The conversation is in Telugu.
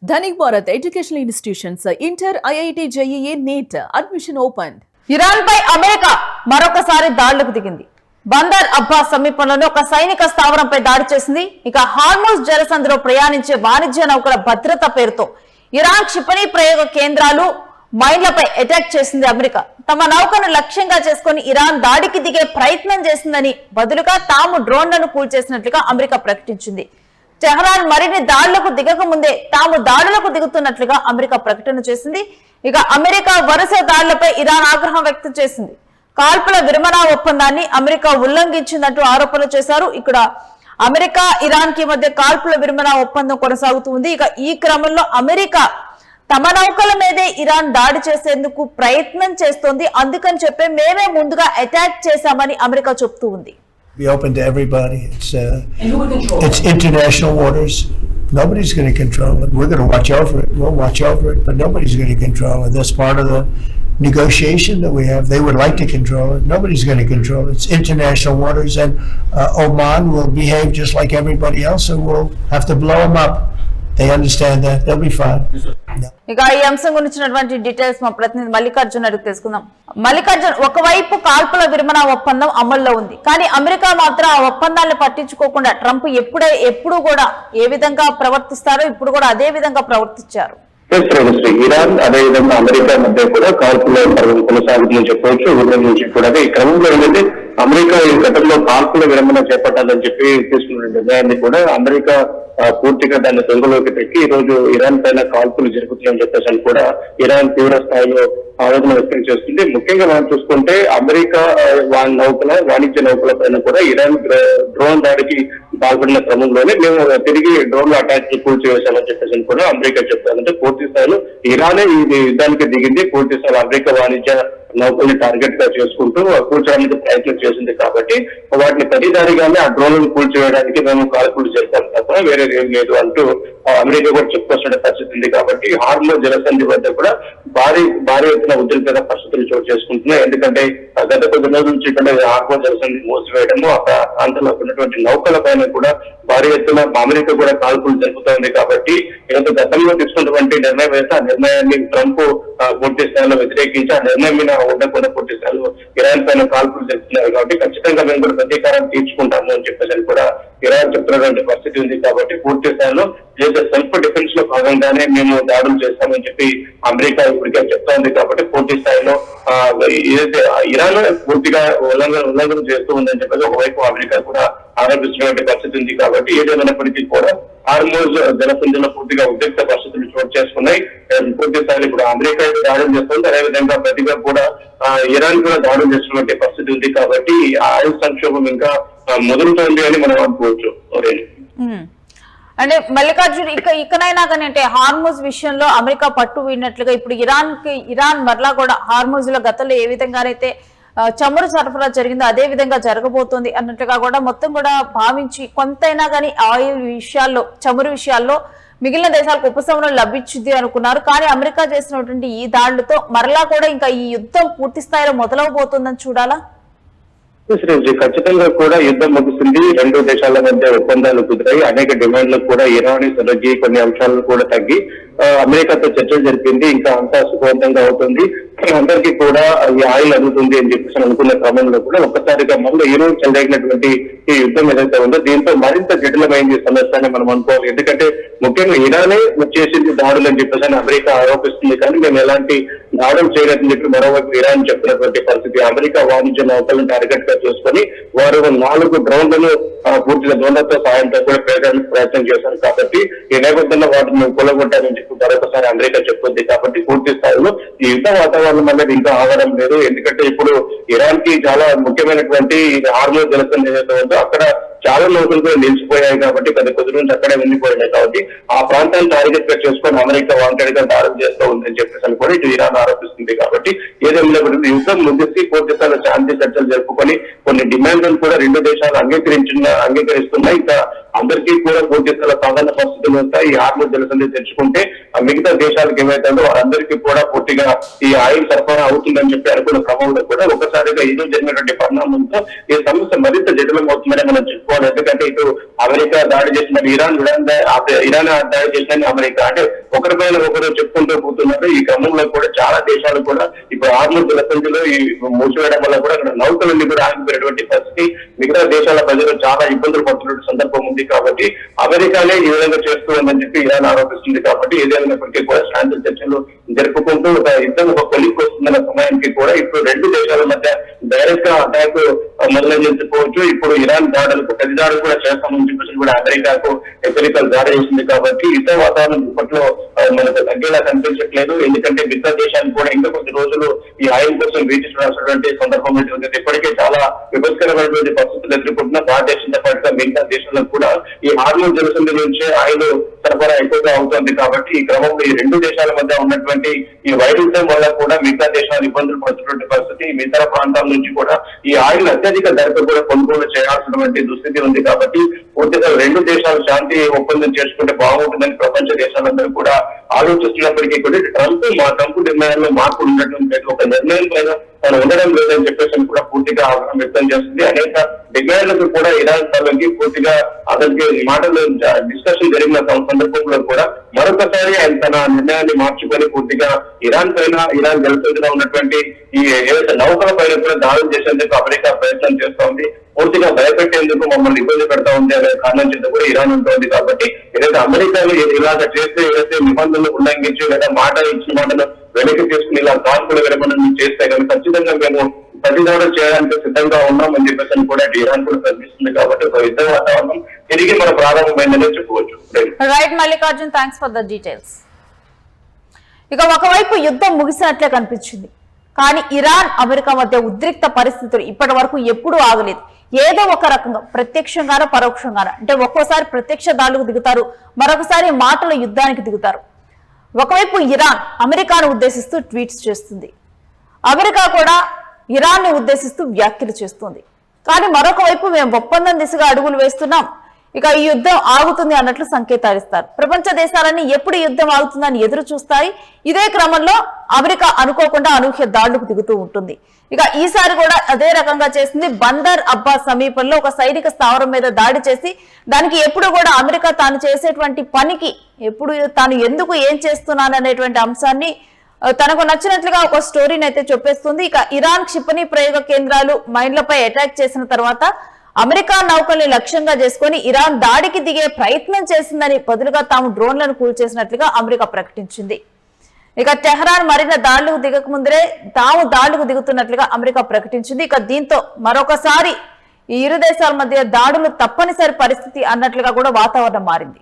Dhanik Bharat educational institutions inter IIT JEE NEET admission open. Iran పై అమెరికా మరొకసారి దాడులకు దిగింది. బందర్ అబ్బాస్ సమీపంలోని ఒక సైనిక స్థావరంపై దాడి చేసింది. ఇక హార్మోజ్ జలసంధిలో ప్రయాణించే వాణిజ్య నౌకల భద్రత పేరుతో ఇరాన్ క్షిపణి ప్రయోగ కేంద్రాలు మైన్లపై అటాక్ చేసింది అమెరికా. తమ నౌకను లక్ష్యంగా చేసుకుని ఇరాన్ దాడికి దిగే ప్రయత్నం చేసిందని బదులుగా తాము డ్రోన్లను కూల్చేసినట్లుగా అమెరికా ప్రకటించింది. టెహ్రాన్ మరిన్ని దాడులకు దిగక ముందే తాము దాడులకు దిగుతున్నట్లుగా అమెరికా ప్రకటన చేసింది. ఇక అమెరికా వరుస దాడులపై ఇరాన్ ఆగ్రహం వ్యక్తం చేసింది. కాల్పుల విరమణ ఒప్పందాన్ని అమెరికా ఉల్లంఘించిందంటూ ఆరోపణలు చేశారు. ఇక్కడ అమెరికా ఇరాన్ కి మధ్య కాల్పుల విరమణ ఒప్పందం కొనసాగుతుంది. ఇక ఈ క్రమంలో అమెరికా తమ నౌకల మీదే ఇరాన్ దాడి చేసేందుకు ప్రయత్నం చేస్తోంది. అందుకని చెప్పి మేమే ముందుగా అటాక్ చేశామని అమెరికా చెప్తూ ఉంది. Be open to everybody. It's international waters. Nobody's going to control it. We're going to watch over it. We'll watch over it, but nobody's going to control it. That's part of the negotiation that we have. They would like to control it. Nobody's going to control it. It's international waters, and Oman will behave just like everybody else, and we'll have to blow them up. They understand that. They'll be fine. ఇక ఈ అంశం గురించినటువంటి డీటెయిల్స్ మా ప్రతినిధి మల్లికార్జున్ అడిగి తెలుసుకుందాం. మల్లికార్జున్, ఒకవైపు కాల్పుల విరమణ ఒప్పందం అమల్లో ఉంది, కానీ అమెరికా మాత్రం ఆ ఒప్పందాన్ని పట్టించుకోకుండా ట్రంప్ ఎప్పుడు కూడా ఏ విధంగా ప్రవర్తిస్తారో ఇప్పుడు కూడా అదే విధంగా ప్రవర్తించారు. ఇరాన్ అదేవిధంగా అమెరికా మధ్య కూడా కాల్పుల పర్వం కొనసాగుతుందని చెప్పవచ్చు. ఉదయం నుంచి కూడా ఈ క్రమంలో ఏంటంటే అమెరికా ఈ ఘటనలో కాల్పుల విరమణ చేపట్టాలని చెప్పి తీసుకున్న నిర్ణయాన్ని కూడా అమెరికా పూర్తిగా దాన్ని దొంగలోకి పెట్టి ఈ రోజు ఇరాన్ పైన కాల్పులు జరుగుతున్నాయని చెప్పేసి కూడా ఇరాన్ తీవ్ర స్థాయిలో ఆవేదన వ్యక్తం చేస్తుంది. ముఖ్యంగా మనం చూసుకుంటే అమెరికా వాణిజ్య నౌకల పైన కూడా ఇరాన్ డ్రోన్ దాడికి పాల్పడిన క్రమంలోనే మేము తిరిగి డ్రోన్ అటాక్ కూల్చివేశామని చెప్పేసి కూడా అమెరికా చెప్తారు. అంటే పూర్తి స్థాయిలో ఇరానే ఈ యుద్ధానికి దిగింది. పూర్తి స్థాయిలో అమెరికా వాణిజ్య నౌకల్ని టార్గెట్ గా చేసుకుంటూ కూల్చడానికి ప్రయత్నం చేసింది. కాబట్టి వాటిని ప్రతిదారిగానే ఆ డ్రోన్లను కూల్చివేయడానికి మేము కాల్పులు చేస్తాం తప్ప వేరే ఏం లేదు అంటూ అమెరికా కూడా చెప్పుకొస్తున్న పరిస్థితి ఉంది. కాబట్టి హార్మోజ్ జలసంధి వద్ద కూడా భారీ ఎత్తున ఉద్రిక్తత పరిస్థితులు చోటు చేసుకుంటున్నాయి. ఎందుకంటే గత కొద్ది రోజుల నుంచి ఇక్కడ హార్మోజ్ జలసంధి మూసివేయడము, ఆ ప్రాంతంలో ఉన్నటువంటి నౌకల పైన కూడా భారీ ఎత్తున అమెరికా కూడా కాల్పులు జరుపుతోంది. కాబట్టి ఏదో గతంలో తీసుకున్నటువంటి నిర్ణయం అయితే ఆ నిర్ణయాన్ని ట్రంప్ పూర్తి స్థాయిలో వ్యతిరేకించి ఆ నిర్ణయం మీద ఉండకుండా పూర్తి స్థాయిలో ఇరాన్ పైన కాల్పులు జరుపుతున్నారు. కాబట్టి ఖచ్చితంగా మేము కూడా ప్రతీకారం తీర్చుకుంటాము అని చెప్పేసి కూడా ఇరాన్ చెప్తున్నటువంటి పరిస్థితి ఉంది. కాబట్టి పూర్తి స్థాయిలో ఏదో సెల్ఫ్ డిఫెన్స్ లో భాగంగానే మేము దాడులు చేస్తామని చెప్పి అమెరికా ఇప్పటికే చెప్తా ఉంది. కాబట్టి పూర్తి స్థాయిలో ఏదైతే ఇరాన్ పూర్తిగా ఉల్లంఘన చేస్తూ ఉందని చెప్పేసి ఒకవైపు అమెరికా కూడా ఆరోపిస్తున్నటువంటి పరిస్థితి ఉంది. కాబట్టి ఏదేమైనప్పటికీ కూడా హార్మోజ్ జలసంధిలో పూర్తిగా ఉద్రిక్త పరిస్థితులు చోటు చేసుకున్నాయి. పూర్తి స్థాయిలో ఇప్పుడు అమెరికా దాడులు చేస్తుంది, అదేవిధంగా ప్రతిగా కూడా ఇరాన్ కూడా దాడులు చేస్తున్నటువంటి పరిస్థితి ఉంది. కాబట్టి ఆయుధ సంక్షోభం ఇంకా మొదలుతోంది అని మనం అనుకోవచ్చు. అంటే మల్లికార్జున్, ఇకనైనా కానీ అంటే హార్మోజ్ విషయంలో అమెరికా పట్టు వీడినట్లుగా ఇప్పుడు ఇరాన్ మరలా కూడా హార్మోజ్ లో గతంలో ఏ విధంగానైతే చమురు సరఫరా జరిగిందో అదే విధంగా జరగబోతోంది అన్నట్లుగా కూడా మొత్తం కూడా భావించి కొంతైనా కానీ ఆయిల్ విషయాల్లో, చమురు విషయాల్లో మిగిలిన దేశాలకు ఉపశమనం లభించింది అనుకున్నారు. కానీ అమెరికా చేసినటువంటి ఈ దాడులతో మరలా కూడా ఇంకా ఈ యుద్ధం పూర్తి స్థాయిలో మొదలవబోతోందని చూడాలా? ఖచ్చితంగా కూడా యుద్ధం ముగిసింది. రెండు దేశాల మధ్య ఒప్పందాలు కుదిరాయి. అనేక డిమాండ్లకు కూడా ఇరాన్ తొలగి కొన్ని అంశాలను కూడా తగ్గి అమెరికాతో చర్చలు జరిపింది. ఇంకా అంతా సుఖవంతంగా అవుతుంది, అందరికీ కూడా ఈ ఆయిల్ అందుతుంది అని చెప్పేసి అనుకున్న క్రమంలో కూడా ఒక్కసారిగా మళ్ళీ ఈ రోజు చెలరేగినటువంటి ఈ యుద్ధం ఏదైతే ఉందో దీంతో మరింత జటిలమైంది సమస్య అని మనం అనుకోవాలి. ఎందుకంటే ముఖ్యంగా ఇరానే చేసింది దాడులు అని చెప్పేసి అమెరికా ఆరోపిస్తుంది, కానీ మేము ఎలాంటి దాడులు చేయలేదని చెప్పి మరోవైపు ఇరాన్ చెప్తున్నటువంటి పరిస్థితి. అమెరికా వాణిజ్య నౌకలను టార్గెట్ గా చేసుకుని వారు 4 డ్రోన్లను పూర్తిగా డ్రోన్లతో సాయంతో కూడా ప్రయత్నం చేశారు. కాబట్టి ఈ నేపథ్యంలో వాటిని కూలగొట్టారని చెప్పి మరొకసారి అమెరికా చెప్తుంది. కాబట్టి పూర్తి స్థాయిలో ఈ యుద్ధ వాతావరణం అనేది ఇంకా ఆగడం లేదు. ఎందుకంటే ఇప్పుడు ఇరాన్ కి చాలా ముఖ్యమైనటువంటి హార్మోజ్ జలసంధి ఏదైతే ఉందో అక్కడ చాలా నౌకలు కూడా నిలిచిపోయాయి. కాబట్టి కొద్ది నుంచి అక్కడే ఉండిపోయినాయి. కాబట్టి ఆ ప్రాంతాన్ని టార్గెట్ గా చేసుకొని అమెరికా వాంటెడ్ గా దాడులు చేస్తూ ఉందని చెప్పేసి కూడా ఇటు ఇరాన్ ఆరోపిస్తుంది. కాబట్టి ఏదైనా యుద్ధం ముగిసి పూర్తి స్థాయిలో శాంతి చర్చలు జరుపుకొని కొన్ని డిమాండ్లను కూడా రెండు దేశాలు అంగీకరిస్తున్నాయి. ఇంకా అందరికీ కూడా పూర్తి స్థాయిలో సాధారణ పరిస్థితులు ఉంటాయి. ఈ హార్మోజ్ జలసంధి తెచ్చుకుంటే మిగతా దేశాలకు ఏమైతే వారందరికీ కూడా పూర్తిగా ఈ ఆయిల్ సరఫరా అవుతుందని చెప్పి అనుకున్న క్రమంలో కూడా ఒకసారిగా ఈరోజు జరిగినటువంటి పరిణామంతో ఈ సమస్య మరింత జటిలం అవుతుందని మనం చెప్పుకోవాలి. ఎందుకంటే ఇటు అమెరికా దాడి చేసిన ఇరాన్ దాడి చేసిన అమెరికా, అంటే ఒకరిపైన ఒకరు చెప్పుకుంటూ పోతున్నారు. ఈ క్రమంలో కూడా చాలా దేశాలు కూడా ఇప్పుడు హార్మోజ్ జలసంధిలో ఈ మూసివేయడం వల్ల కూడా అక్కడ నౌకలన్నీ కూడా ఆగిపోయినటువంటి పరిస్థితి, మిగతా దేశాల ప్రజలు చాలా ఇబ్బందులు పడుతున్న సందర్భం ఉంది. కాబట్టి అమెరికానే ఈ విధంగా చేస్తూ ఉందని చెప్పి ఇరాన్ ఆరోపిస్తుంది. కాబట్టి ఏదైనప్పటికీ కూడా శాంతి చర్చలు జరుపుకుంటూ ఒక యుద్ధం ఒక కొలిక్కి వస్తుందన్న సమయానికి కూడా ఇప్పుడు రెండు దేశాల మధ్య డైరెక్ట్ గా అటాక్ మొదలైపోవచ్చు. ఇప్పుడు ఇరాన్ దాడులకు ప్రతి దాడులు కూడా చేస్తామని చెప్పేసి కూడా అమెరికాకు హెచ్చరికలు జారీ చేసింది. కాబట్టి యుద్ధ వాతావరణం ఇప్పట్లో మనకు తగ్గేలా కనిపించట్లేదు. ఎందుకంటే మిగతా దేశానికి కూడా ఇంకా కొద్ది రోజులు ఈ ఆయిల్ కోసం వేచి చూడాల్సినటువంటి సందర్భం ఉంటుంది. ఇప్పటికే చాలా విపత్కరమైనటువంటి పరిస్థితులు ఎదుర్కొంటున్న భారతదేశంతో పాటుగా మిగతా దేశాలకు కూడా ఈ హార్మోజ్ జలసంధి నుంచే ఆయిల్ సరఫరా ఎక్కువగా అవుతుంది. కాబట్టి ఈ క్రమంలో ఈ రెండు దేశాల మధ్య ఉన్నటువంటి ఈ వైరుధ్యం వల్ల కూడా మిగతా దేశాలు ఇబ్బందులు పడుతున్నటువంటి పరిస్థితి, ఇతర ప్రాంతాల నుంచి కూడా ఈ ఆయిల్ అత్యధిక ధరకు కూడా కొనుగోలు చేయాల్సినటువంటి దుస్థితి ఉంది. కాబట్టి పూర్తిగా రెండు దేశాలు శాంతి ఒప్పందం చేసుకుంటే బాగుంటుందని ప్రపంచ దేశాలందరూ కూడా ఆలోచిస్తున్నప్పటికీ కూడా ట్రంప్ నిర్ణయాల్లో మార్పు ఉండటం లేదు, ఒక నిర్ణయం పైన ఉండడం లేదని చెప్పేసి కూడా పూర్తిగా ఆగ్రహం వ్యక్తం చేస్తుంది. అనేక డిమాండ్లకు కూడా ఇరాన్ తరలికి పూర్తిగా అతనికి మాటలు డిస్కషన్ జరిగిన సందర్భంలో కూడా మరొకసారి ఆయన తన నిర్ణయాన్ని మార్చుకొని పూర్తిగా ఇరాన్ జలసంధిలో ఉన్నటువంటి ఈ ఏదైతే నౌకల పైన కూడా దాడులు చేసేందుకు అమెరికా ప్రయత్నం చేస్తోంది. పూర్తిగా భయపెట్టేందుకు మమ్మల్ని ఇబ్బంది పెడతా ఉంది అనే కారణం చేత కూడా ఇరాన్ ఉంటుంది. కాబట్టి ఏదైతే అమెరికాలో ఇలాగ చేస్తే ఏదైతే నిబంధనలు ఉల్లంఘించి లేదా మాట ఇచ్చిన మాటలు వెనక్కి తీసుకుని ఇలా కాల్పుల విరమణ చేస్తే కానీ ఖచ్చితంగా మేము ప్రతిదాడులు చేయడానికి సిద్ధంగా ఉన్నామని చెప్పేసి కూడా ఇరాన్ కూడా కనిపిస్తుంది. కాబట్టి ఒక యుద్ధ వాతావరణం తిరిగి మన ప్రారంభమైందని చెప్పుకోవచ్చు. Right Mallikarjun, thanks for the details. ఇక ఒకవైపు యుద్ధం ముగిసినట్లే కనిపించింది, కానీ ఇరాన్ అమెరికా మధ్య ఉద్రిక్త పరిస్థితులు ఇప్పటి వరకు ఎప్పుడూ ఆగలేదు. ఏదో ఒక రకంగా ప్రత్యక్షంగానో పరోక్షంగానో, అంటే ఒక్కోసారి ప్రత్యక్ష దాడులకు దిగుతారు, మరొకసారి మాటల యుద్ధానికి దిగుతారు. ఒకవైపు ఇరాన్ అమెరికాను ఉద్దేశిస్తూ ట్వీట్స్ చేస్తుంది, అమెరికా కూడా ఇరాన్ ని ఉద్దేశిస్తూ వ్యాఖ్యలు చేస్తుంది. కానీ మరొక వైపు మేము ఒప్పందం దిశగా అడుగులు వేస్తున్నాం, ఇక ఈ యుద్ధం ఆగుతుంది అన్నట్లు సంకేతాలు ఇస్తారు. ప్రపంచ దేశాలన్నీ ఎప్పుడు యుద్ధం ఆగుతుందని ఎదురు చూస్తాయి. ఇదే క్రమంలో అమెరికా అనుకోకుండా అనూహ్య దాడులకు దిగుతూ ఉంటుంది. ఇక ఈసారి కూడా అదే రకంగా చేసింది. బందర్ అబ్బాస్ సమీపంలో ఒక సైనిక స్థావరం మీద దాడి చేసి దానికి ఎప్పుడు కూడా అమెరికా తాను చేసేటువంటి పనికి ఎప్పుడు తాను ఎందుకు ఏం చేస్తున్నాననేటువంటి అంశాన్ని తనకు నచ్చినట్లుగా ఒక స్టోరీని అయితే చెప్పేస్తుంది. ఇక ఇరాన్ క్షిపణి ప్రయోగ కేంద్రాలు మైన్లపై అటాక్ చేసిన తర్వాత అమెరికా నౌకల్ని లక్ష్యంగా చేసుకుని ఇరాన్ దాడికి దిగే ప్రయత్నం చేసిందని, బదులుగా తాము డ్రోన్లను కూల్చేసినట్లుగా అమెరికా ప్రకటించింది. ఇక టెహరాన్ మరిన్న దాడులకు దిగక ముందరే తాము దాడులకు దిగుతున్నట్లుగా అమెరికా ప్రకటించింది. ఇక దీంతో మరొకసారి ఈ ఇరు దేశాల మధ్య దాడులు తప్పనిసరి పరిస్థితి అన్నట్లుగా కూడా వాతావరణం మారింది.